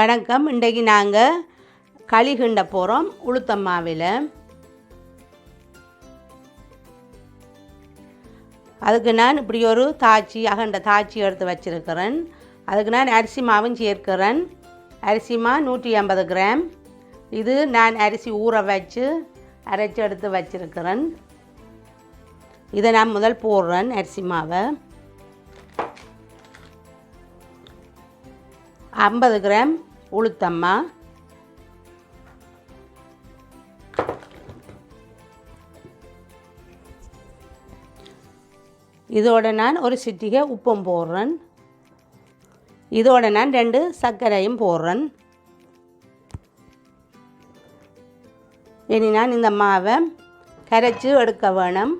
வணக்கம். இன்றைக்கு நாங்கள் களி கிண்ட போகிறோம் உளுத்தம் மாவில். அதுக்கு நான் இப்படி ஒரு அகண்ட தாச்சி எடுத்து வச்சுருக்கிறேன். அதுக்கு நான் அரிசி மாவும் சேர்க்கிறேன். அரிசி மா 150 கிராம். இது நான் அரிசி ஊற வச்சு அரைச்சி எடுத்து வச்சுருக்கிறேன். இதை நான் முதல் போடுறேன் அரிசி மாவை. 50 கிராம் உளுத்தம்மா, இதோட நான் ஒரு சிட்டிகை உப்பும் போடுறேன். இதோட நான் 2 சர்க்கரையும் போடுறேன். இனி நான் இந்த மாவை கரைச்சி எடுக்க வேணும்.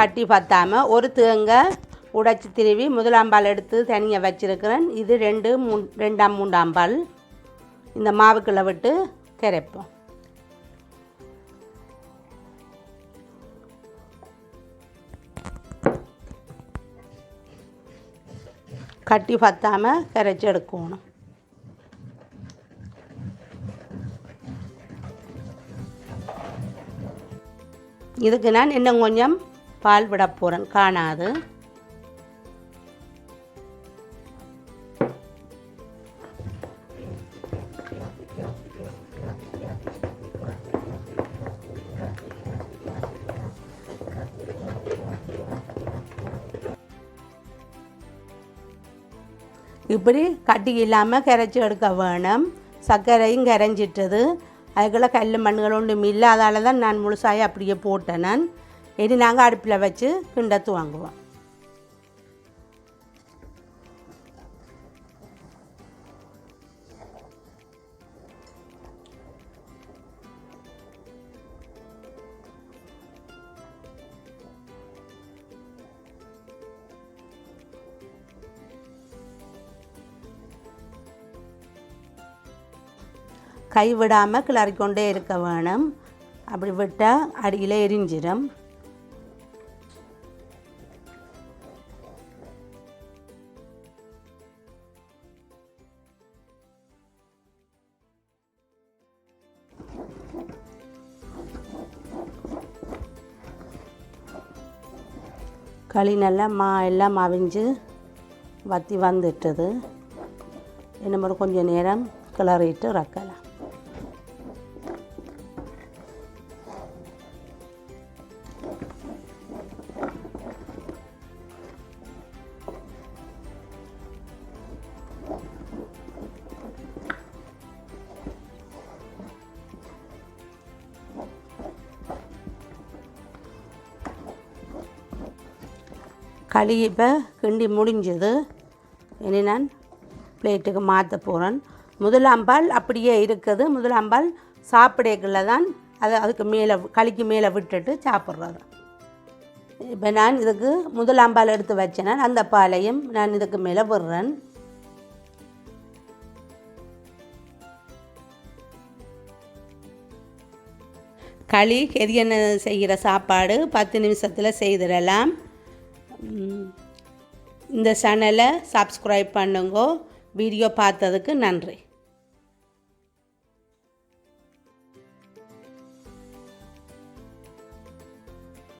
கட்டி பத்தாமல் ஒரு தேங்காய் உடைச்சி திருவி முதலாம்பால் எடுத்து தனியாக வச்சுருக்கிறேன். இது 2-3 பால் இந்த மாவுக்குள்ளே விட்டு கரைப்போம். கட்டி பத்தாமல் கரைச்சி எடுக்கணும். இதுக்கு நான் இன்னும் கொஞ்சம் பால் விட போகிறேன், காணாது. இப்படி கட்டி இல்லாமல் கரைச்சி எடுக்க வேணும். சர்க்கரையும் கரைஞ்சிட்டது. அதுக்குள்ளே கல் மண்ணுகள் ஒன்றும் இல்லை. அதால் தான் நான் முழுசாக அப்படியே போட்டேன். நான் இனி நாங்கள் அடுப்பில் வச்சு கிண்டத்து வாங்குவோம். கைவிடாமல் கிளறிக்கொண்டே இருக்க வேணும். அப்படி விட்டால் அடியில் எரிஞ்சிடும். களி நல்லா எல்லாம் அவிஞ்சு வற்றி வந்துட்டது. இன்னும் கொஞ்சம் நேரம் கிளறிட்டு ரக்கலாம். களி இப்போ கிண்டி முடிஞ்சது. இனி நான் பிளேட்டுக்கு மாற்ற போகிறேன். முதலாம்பால் அப்படியே இருக்குது. முதலாம்பால் சாப்பிடக்குள்ள தான் அதுக்கு மேலே களிக்கு மேலே விட்டுட்டு சாப்பிட்றது. இப்போ நான் இதுக்கு முதலாம்பால் எடுத்து வச்சேன்னா அந்த பாலையும் நான் இதுக்கு மேலே விடுறேன். களி கெரியன்னு செய்கிற சாப்பாடு 10 நிமிஷத்தில் செய்திடலாம். இந்த சேனலை சப்ஸ்கிரைப் பண்ணுங்க. வீடியோ பார்த்ததுக்கு நன்றி.